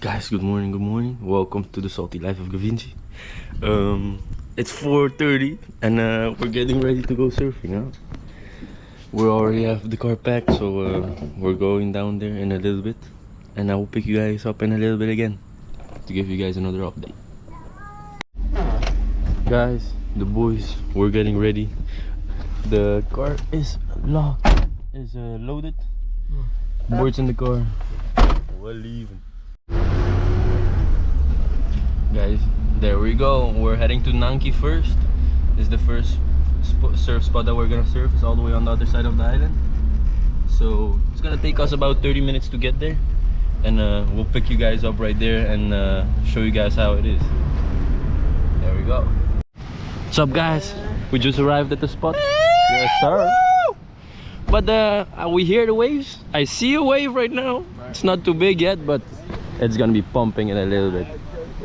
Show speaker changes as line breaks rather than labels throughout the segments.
Guys, good morning, welcome to the salty life of Gavinci. It's 4:30 and we're getting ready to go surfing now. We already have the car packed, so we're going down there in a little bit, and I will pick you guys up in a little bit again to give you guys another update. Guys, the boys, we're getting ready. The car is locked, is loaded. Boards in the car. We're leaving. Guys, there we go. We're heading to Nanki first. This is the first surf spot that we're gonna surf. It's all the way on the other side of the island. So it's gonna take us about 30 minutes to get there, and we'll pick you guys up right there and show you guys how it is. There we go. What's up, guys? We just arrived at the spot. Yes, sir. But we hear the waves. I see a wave right now. It's not too big yet, but it's gonna be pumping in a little bit.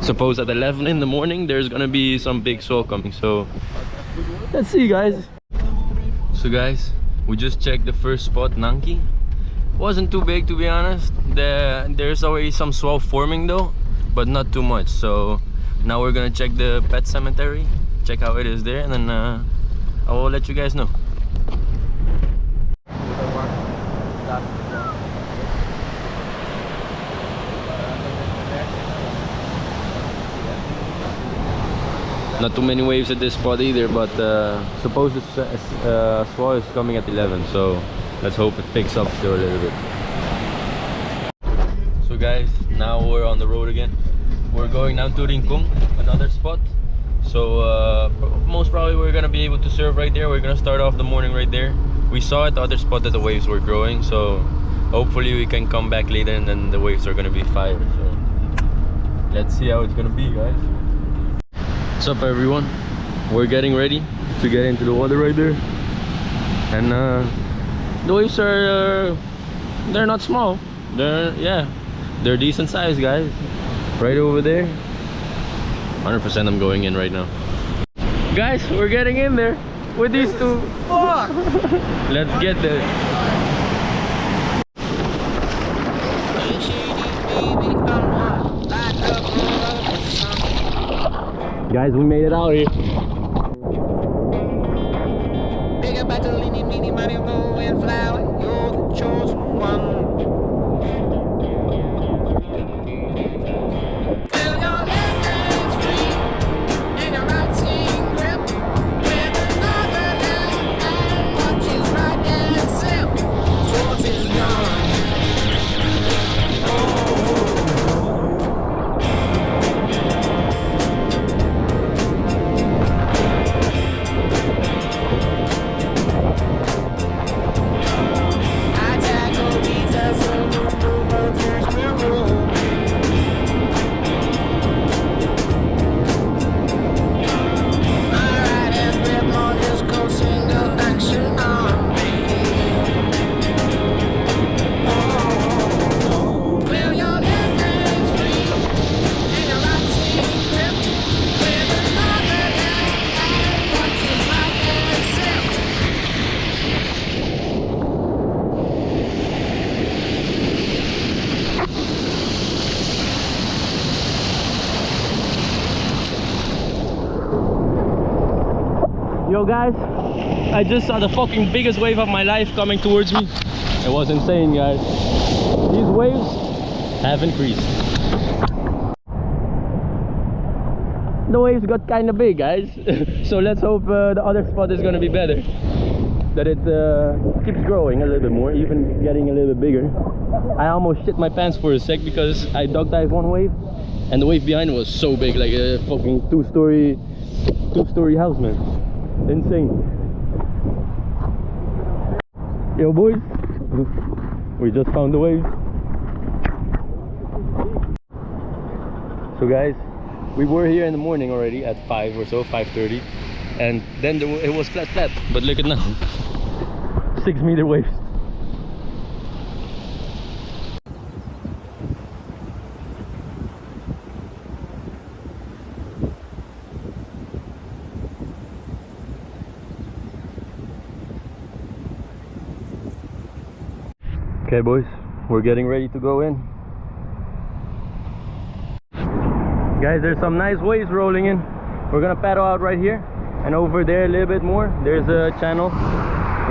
Suppose at 11 in the morning there's gonna be some big swell coming, so let's see, guys. So guys, we just checked the first spot, Nanki. Wasn't too big, to be honest. There's already some swell forming though, but not too much. So now we're gonna check the pet cemetery, check how it is there, and then I will let you guys know. Not too many waves at this spot either, but suppose the swell is coming at 11, so let's hope it picks up still a little bit. So guys, now we're on the road again. We're going down to Rincon, another spot. So most probably we're gonna be able to surf right there. We're gonna start off the morning right there. We saw at the other spot that the waves were growing, so hopefully we can come back later and then the waves are gonna be fire. So let's see how it's gonna be, guys. What's up, everyone? We're getting ready to get into the water right there, and the waves are they're not small. They're decent size, guys. Right over there. 100% I'm going in right now. Guys, we're getting in there with these two. Fuck! Let's get there. Guys, we made it out here. Bigger battle, mini, Mario, go and flower. You're the chosen one. Yo guys, I just saw the fucking biggest wave of my life coming towards me. It was insane, guys. These waves have increased. The waves got kind of big, guys. So let's hope the other spot is gonna be better. That it keeps growing a little bit more, even getting a little bit bigger. I almost shit my pants for a sec because I dog dived one wave and the wave behind was so big, like a fucking two-story house, man. Insane. Yo boys, we just found the wave. So guys, we were here in the morning already at 5 or so, 5:30, and then it was flat, but look at now. 6-meter waves. Okay boys, we're getting ready to go in. Guys, there's some nice waves rolling in. We're gonna paddle out right here, and over there a little bit more there's a channel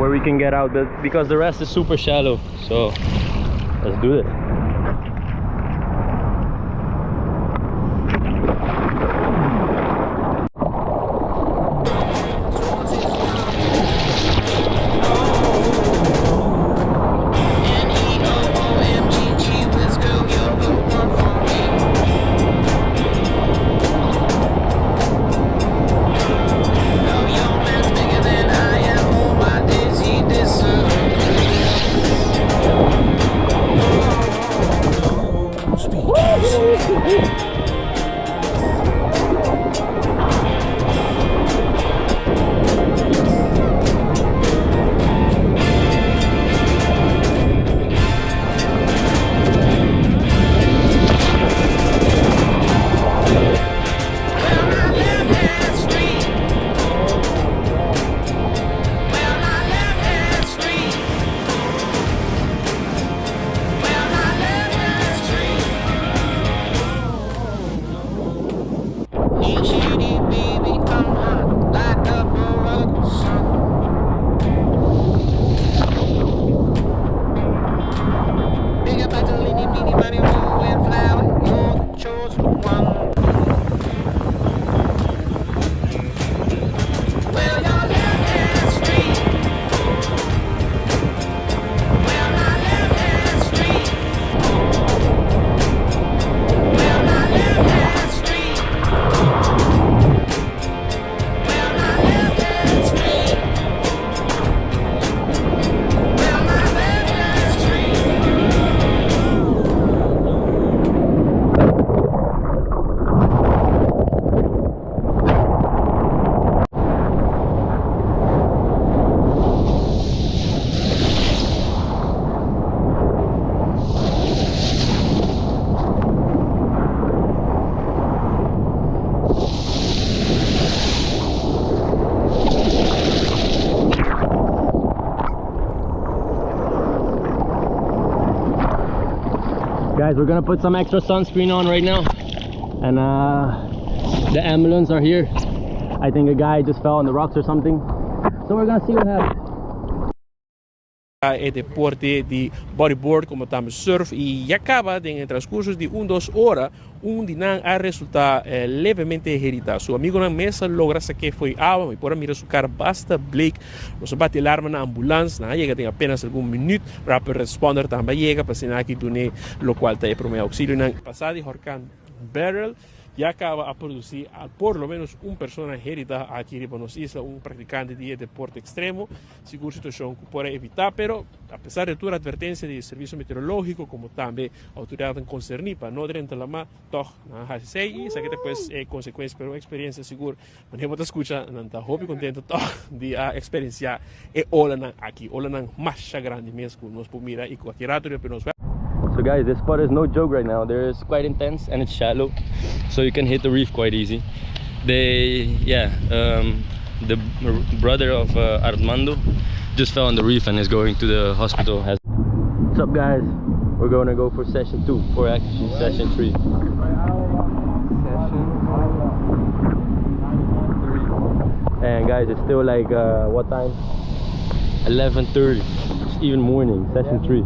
where we can get out, but because the rest is super shallow, so let's do this. Guys, we're gonna put some extra sunscreen on right now, and the ambulance are here. I think a guy just fell on the rocks or something, so we're gonna see what happens.
E deporte di bodyboard como também surf e acaba em transcurso de 2 horas não a resultar levemente irritado. Seu amigo na mesa logra que foi água e por mirar sua cara basta Blake nos bate alarma na ambulância, na chega tem apenas algum minuto para responder também chega para sinal que dune lo qual tem primeiro auxílio na passada de Rincon Beryl e acaba a produzir por lo menos persona herida aqui para nos isla, practicante de deporte extremo, seguro situação que pode evitar, pero apesar de toda a advertência de serviço meteorológico, como também autoridade concernida para não dentro da má, toch na sei e que depois consequência para uma experiência segura, mas eu escuta não tá hope contento toch de a experiência e olha aqui, olha mais grande mesmo nos por mira e qualquer outro que nos
So guys, this spot is no joke right now. There is quite intense and it's shallow, so you can hit the reef quite easy. The brother of Armando just fell on the reef and is going to the hospital. What's up guys? We're gonna go for session 2, for actually session 3. And guys, it's still like what time? 11:30. It's even morning, session 3.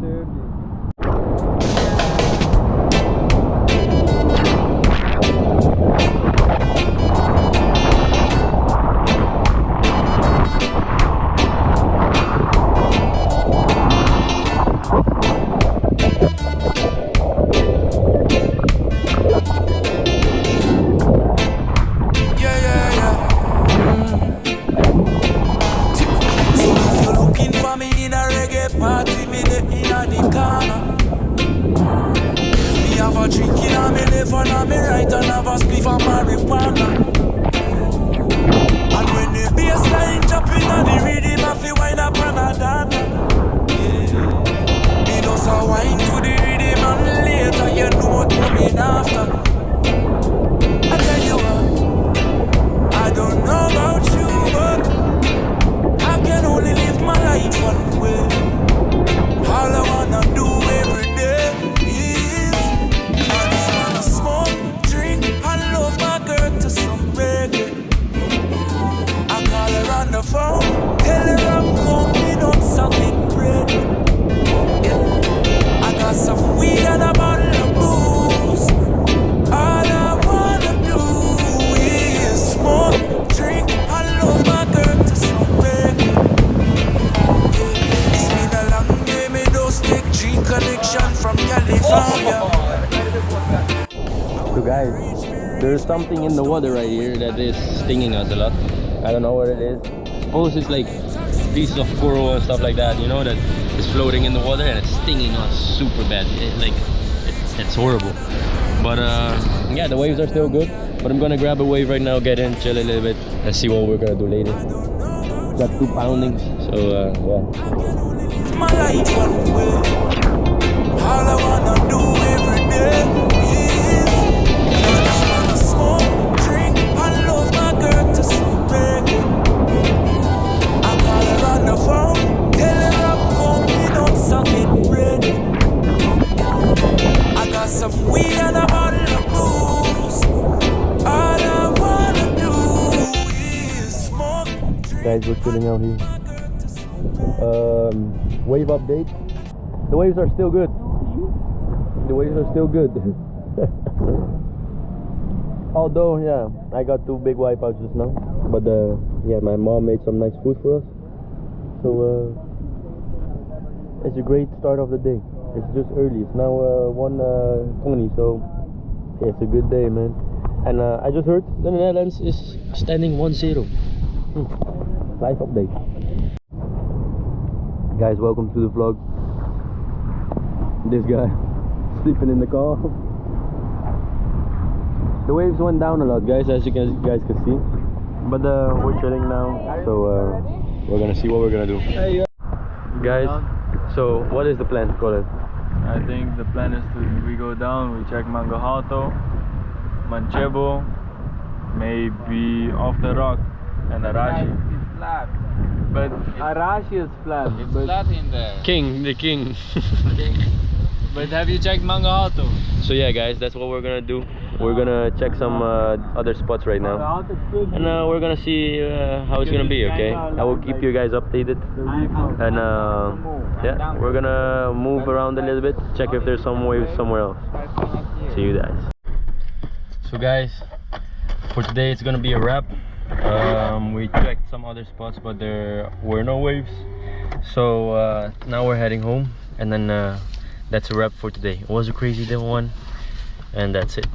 Smoke, drink, and love.
guys, there's something in the water right here that is stinging us a lot. I don't know what it is. Suppose it's like pieces of coral and stuff like that, you know, that is floating in the water and it's stinging us super bad. It's horrible. But yeah, the waves are still good. But I'm gonna grab a wave right now, get in, chill a little bit, and see what we're gonna do later. Got 2 poundings, so yeah.
My life one way. All I wanna do every day is I just wanna smoke, drink, and love my girl to sleep. I call her on the phone, tell her I'm coming on something ready. I got some weed and a bottle of booze. All I wanna do is smoke, drink.
Guys, we're chilling out here. Wave update. The waves are still good. The waves are still good. Although, yeah, I got 2 big wipeouts just now. But yeah, my mom made some nice food for us. So it's a great start of the day. It's just early. It's now 1:20, so yeah, it's a good day, man. And I just heard the Netherlands is standing 1-0. Live update. Guys, welcome to the vlog. This guy sleeping in the car. The waves went down a lot, guys, as you guys can see. But we're chilling now, so we're gonna see what we're gonna do. Hey, guys, so what is the plan, Colin?
I think the plan is we go down, we check Mangahato, Manchebo, maybe off the rock, and Arashi.
It's flat.
But Arashi is flat.
It's flat in there.
The king.
But have you checked Mangahato?
So yeah, guys, that's what we're gonna do. We're gonna check some other spots right now, and we're gonna see how it's gonna be. Okay, I will keep you guys updated, and yeah, we're gonna move around a little bit, check if there's some waves somewhere else. See you guys. So guys, for today it's gonna be a wrap. We checked some other spots, but there were no waves, so now we're heading home, and then that's a wrap for today. It was a crazy little one, and that's it.